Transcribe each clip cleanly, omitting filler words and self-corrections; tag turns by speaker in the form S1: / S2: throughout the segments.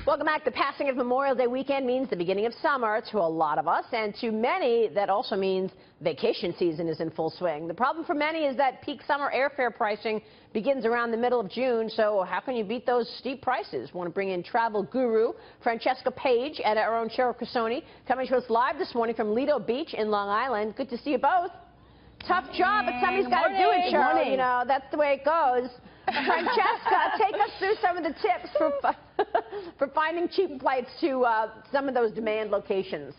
S1: Welcome back. The passing of Memorial Day weekend means the beginning of summer to a lot of us, and to many, that also means vacation season is in full swing. The problem for many is that peak summer airfare pricing begins around the middle of June, so how can you beat those steep prices? We want to bring in travel guru Francesca and our own Cheryl Casone, coming to us live this morning from Lido Beach in Long Island. Good to see you both. Tough job, but somebody's got to do it, Cheryl. You know, that's the way it goes. Francesca, take us through some of the tips for finding cheap flights to some of those demand locations.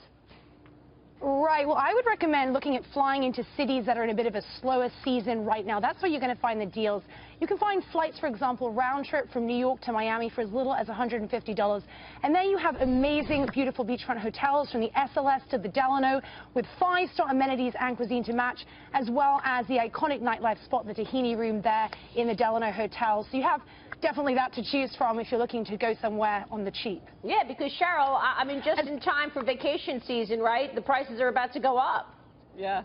S2: Right. Well, I would recommend looking at flying into cities that are in a bit of a slower season right now. That's where you're going to find the deals. You can find flights, for example, round trip from New York to Miami for as little as $150. And then you have amazing, beautiful beachfront hotels from the SLS to the Delano with 5-star amenities and cuisine to match, as well as the iconic nightlife spot, the Tahini Room there in the Delano Hotel. So you have definitely that to choose from if you're looking to go somewhere on the cheap.
S1: Yeah, because Cheryl, I mean, just in time for vacation season, right? The prices are about to go up.
S3: Yeah.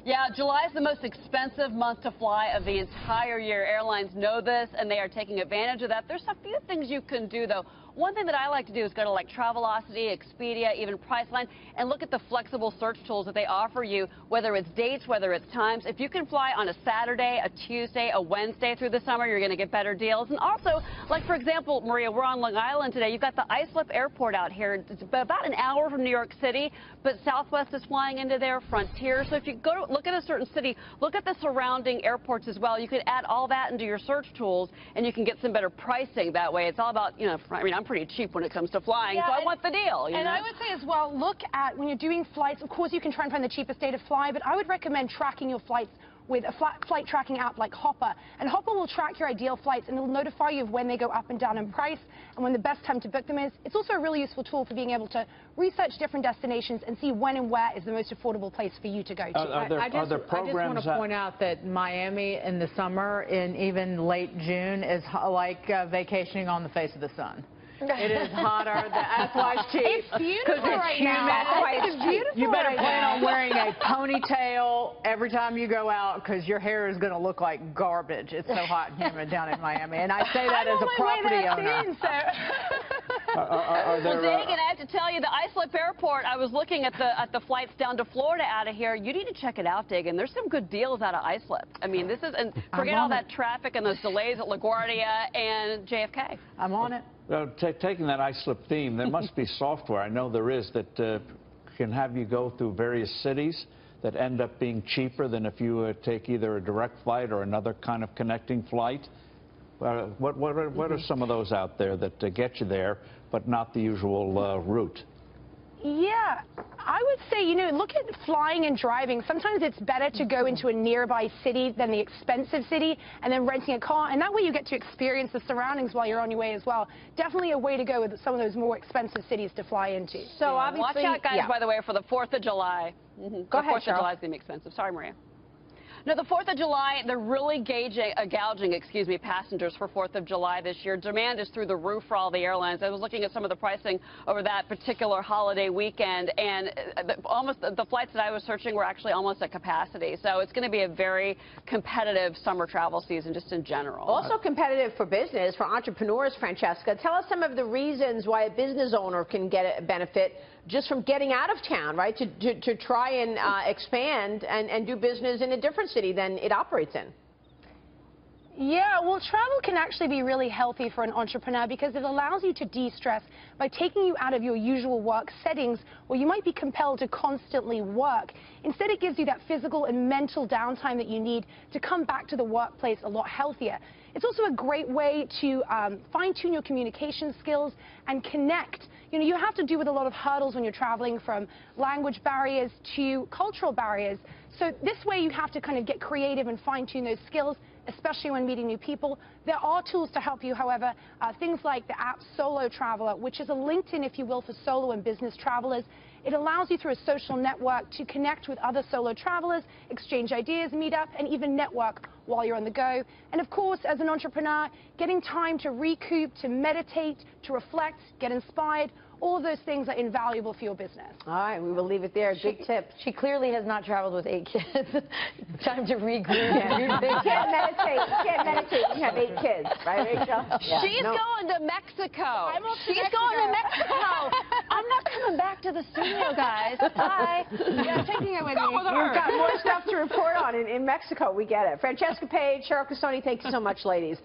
S3: Yeah, July is the most expensive month to fly of the entire year. Airlines know this, and they are taking advantage of that. There's a few things you can do, though. One thing that I like to do is go to like Travelocity, Expedia, even Priceline, and look at the flexible search tools that they offer you, whether it's dates, whether it's times. If you can fly on a Saturday, a Tuesday, a Wednesday through the summer, you're going to get better deals. And also, like, for example, Maria, we're on Long Island today. You've got the Islip Airport out here. It's about an hour from New York City, but Southwest is flying into there, Frontier. So if you go to look at a certain city, look at the surrounding airports as well. You can add all that into your search tools, and you can get some better pricing that way. It's all about, you know, I mean, I'm pretty cheap when it comes to flying, yeah, so I want the deal. You know?
S2: I would say as well, look at when you're doing flights, of course you can try and find the cheapest day to fly, but I would recommend tracking your flights with a flight tracking app like Hopper. And Hopper will track your ideal flights, and it'll notify you of when they go up and down in price and when the best time to book them is. It's also a really useful tool for being able to research different destinations and see when and where is the most affordable place for you to go to.
S4: I just want to point out that Miami in the summer and even late June is like vacationing on the face of the sun. It is hotter. That's why it's cheap.
S2: It's beautiful right now. It's beautiful.
S4: You better plan on wearing a ponytail every time you go out because your hair is going to look like garbage. It's so hot and humid down in Miami. And I say that as a property owner.
S3: Well, Dagan, I have to tell you, the Islip Airport, I was looking at the flights down to Florida out of here. You need to check it out, Dagan. There's some good deals out of Islip. I mean, this is, and forget all that traffic and those delays at LaGuardia and JFK.
S4: I'm on it.
S5: Taking that Islip theme, there must be software, I know there is, that can have you go through various cities that end up being cheaper than if you take either a direct flight or another kind of connecting flight. What are some of those out there that get you there, but not the usual route?
S2: Yeah, I would say, you know, look at flying and driving. Sometimes it's better to go into a nearby city than the expensive city and then renting a car. And that way you get to experience the surroundings while you're on your way as well. Definitely a way to go with some of those more expensive cities to fly into.
S3: So obviously, watch out, guys, by the way, for the 4th of July.
S1: Go ahead,
S3: 4th of July is going to be expensive. Sorry, Maria. No, the 4th of July, they're really gouging passengers for 4th of July this year. Demand is through the roof for all the airlines. I was looking at some of the pricing over that particular holiday weekend, and the flights that I was searching were actually almost at capacity. So it's going to be a very competitive summer travel season just in general.
S1: Also competitive for business, for entrepreneurs, Francesca. Tell us some of the reasons why a business owner can get a benefit just from getting out of town, right, to try and expand and do business in a different city than it operates in.
S2: Yeah, well, travel can actually be really healthy for an entrepreneur because it allows you to de-stress by taking you out of your usual work settings where you might be compelled to constantly work. Instead, it gives you that physical and mental downtime that you need to come back to the workplace a lot healthier. It's also a great way to fine-tune your communication skills and connect. You know, you have to deal with a lot of hurdles when you're traveling, from language barriers to cultural barriers. So this way you have to kind of get creative and fine-tune those skills, especially when meeting new people. There are tools to help you, however, things like the app Solo Traveler, which is a LinkedIn, if you will, for solo and business travelers. It allows you through a social network to connect with other solo travelers, exchange ideas, meet up, and even network while you're on the go. And of course, as an entrepreneur, getting time to recoup, to meditate, to reflect, get inspired, all of those things are invaluable for your business.
S1: All right, we will leave it there. Good tip.
S6: She clearly has not traveled with 8 kids. Time to regroup.
S1: You can't meditate. You can't meditate when you have 8 kids, right, Rachel? Yeah.
S3: She's going to Mexico.
S2: She's
S3: going to Mexico. I'm not coming back to the studio, guys. Bye.
S2: Yeah, taking it with me.
S1: We've got more stuff to report on in Mexico. We get it. Francesca Page, Cheryl Casone, thank you so much, ladies.